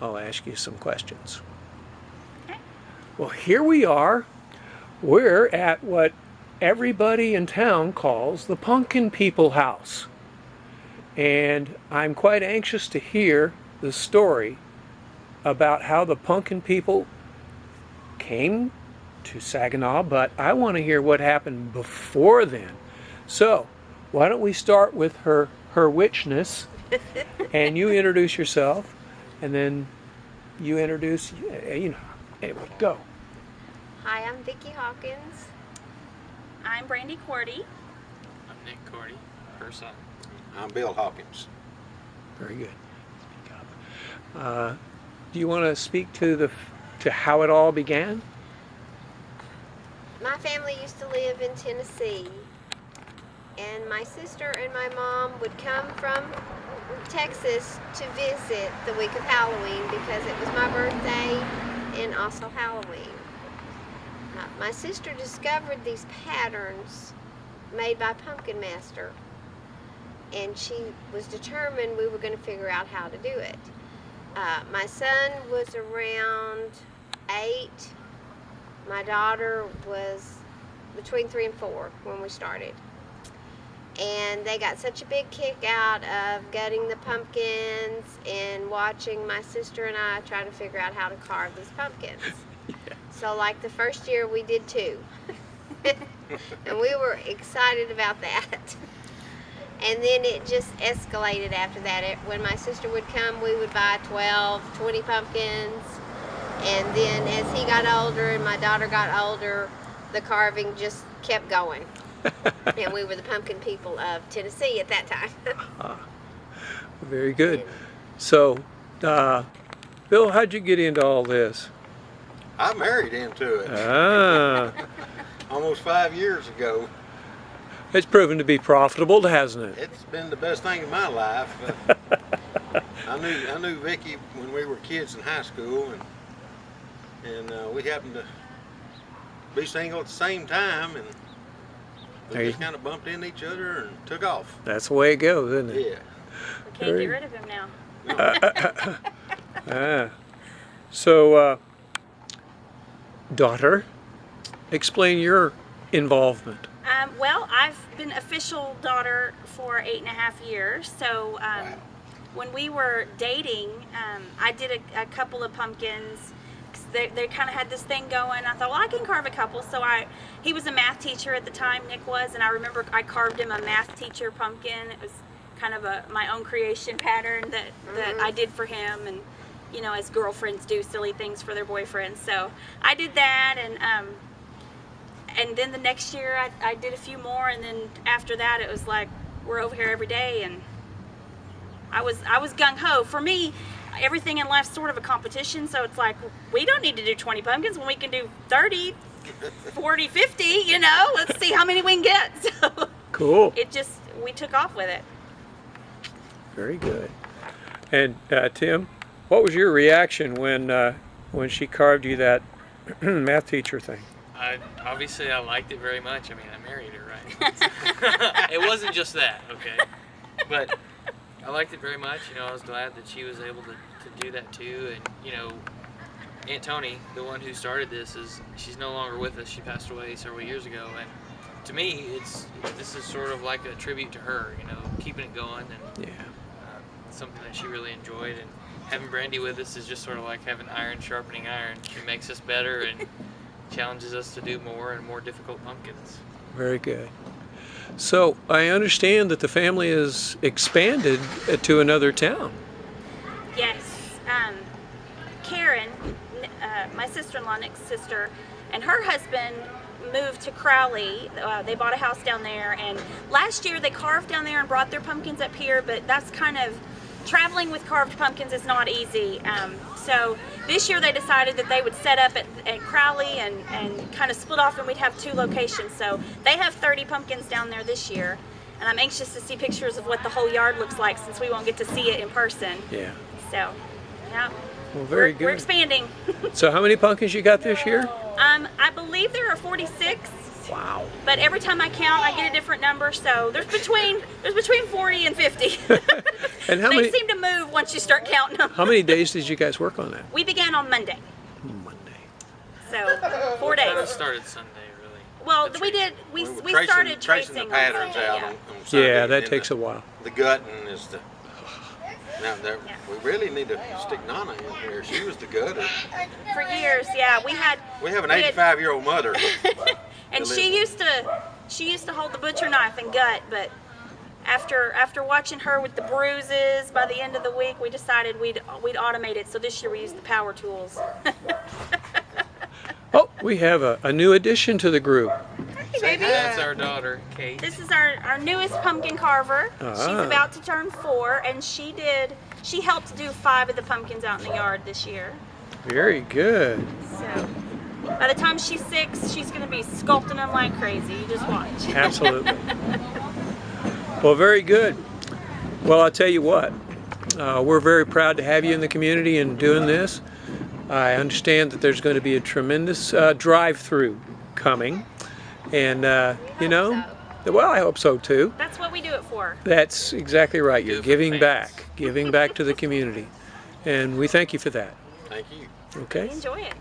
I'll ask you some questions. Well, here we are. We're at what everybody in town calls the Pumpkin People House. And I'm quite anxious to hear the story about how the Pumpkin People came to Saginaw, but I want to hear what happened before then. So, why don't we start with her witchness, and you introduce yourself, and then you introduce, anyway, go. Hi, I'm Vicki Hawkins. I'm Brandy Cordy. I'm Nick Cordy, her son. I'm Bill Hawkins. Very good. Speak up. Do you want to speak to how it all began? My family used to live in Tennessee, and my sister and my mom would come from Texas to visit the week of Halloween because it was my birthday and also Halloween. My sister discovered these patterns made by Pumpkin Master, and she was determined we were going to figure out how to do it. My son was around 8. My daughter was between 3 and 4 when we started. And they got such a big kick out of gutting the pumpkins and watching my sister and I try to figure out how to carve these pumpkins. Yeah. So like the first year we did 2. And we were excited about that. And then it just escalated after that. When my sister would come, we would buy 12, 20 pumpkins. And then as he got older and my daughter got older, the carving just kept going. And we were the Pumpkin People of Tennessee at that time. Very good. So, Bill, how'd you get into all this? I married into it Ah, almost 5 years ago. it's proven to be profitable, hasn't it? It's been the best thing in my life. I knew Vicki when we were kids in high school, and we happened to be single at the same time, and we just kind of bumped into each other and took off. That's the way it goes, isn't it? Yeah. We can't get rid of him now. So, daughter, explain your involvement. Well, I've been official daughter for 8.5 years. So Wow. when we were dating, I did a couple of pumpkins. They kind of had this thing going. I thought, well, I can carve a couple. So he was a math teacher at the time, Nick was, and I remember I carved him a math teacher pumpkin. It was kind of my own creation pattern that I did for him, and you know, as girlfriends do silly things for their boyfriends. So I did that, and then the next year I did a few more, and then after that it was like we're over here every day, and I was gung-ho. For me, everything in life's sort of a competition, so it's like we don't need to do 20 pumpkins when we can do 30, 40, 50, you know, let's see how many we can get. So Cool. we took off with it. Very good. And Tim, what was your reaction when she carved you that math teacher thing? Obviously I liked it very much. I mean, I married her, right? It wasn't just that, okay? But I liked it very much. You know, I was glad that she was able to do that too. And, you know, Aunt Tony, the one who started this, she's no longer with us. She passed away several years ago. And to me, this is sort of like a tribute to her, you know, keeping it going. And something that she really enjoyed. And having Brandy with us is just sort of like having iron sharpening iron. She makes us better and challenges us to do more and more difficult pumpkins. Very good. So I understand that the family has expanded to another town. Yes. Karen, my sister-in-law, Nick's sister, and her husband moved to Crowley. They bought a house down there, and last year they carved down there and brought their pumpkins up here, but that's kind of, traveling with carved pumpkins is not easy. So this year they decided that they would set up at Crowley and kind of split off, and we'd have 2 locations. So they have 30 pumpkins down there this year, and I'm anxious to see pictures of what the whole yard looks like since we won't get to see it in person. Yeah. So, yeah. Well, very good. We're expanding. So how many pumpkins you got this year? I believe there are 46. Wow. But every time I count, I get a different number. So there's between 40 and 50. And how They many seem to move once you start counting them. how many days did you guys work on that? We began on Monday, Monday. so 4 Kind of days. started Sunday, really. Well, The we tracing. did. We were started tracing the on patterns Monday, out yeah. on Sunday. Yeah, that and takes a the, while. The gutting is the. Now there, Yeah. we really need to stick Nana in here. She was the gutter. For years, yeah, we had. We have an we had- 85-year-old mother. And to she live. used to hold the butcher knife and gut, but after watching her with the bruises, by the end of the week we decided we'd automate it. So this year we used the power tools. Oh, we have a new addition to the group. Hey, baby. That's our daughter, Kate. This is our newest pumpkin carver. She's Ah. about to turn 4, and she helped do 5 of the pumpkins out in the yard this year. Very good. So by the time she's 6, she's gonna be sculpting them like crazy. You just watch. Absolutely. Well, very good. Well, I'll tell you what. We're very proud to have you in the community and doing this. I understand that there's going to be a tremendous drive-through coming, and you know, well, I hope so too. That's what we do it for. That's exactly right. You're Do it for giving fans. back to the community, and we thank you for that. Thank you. Okay. Enjoy it.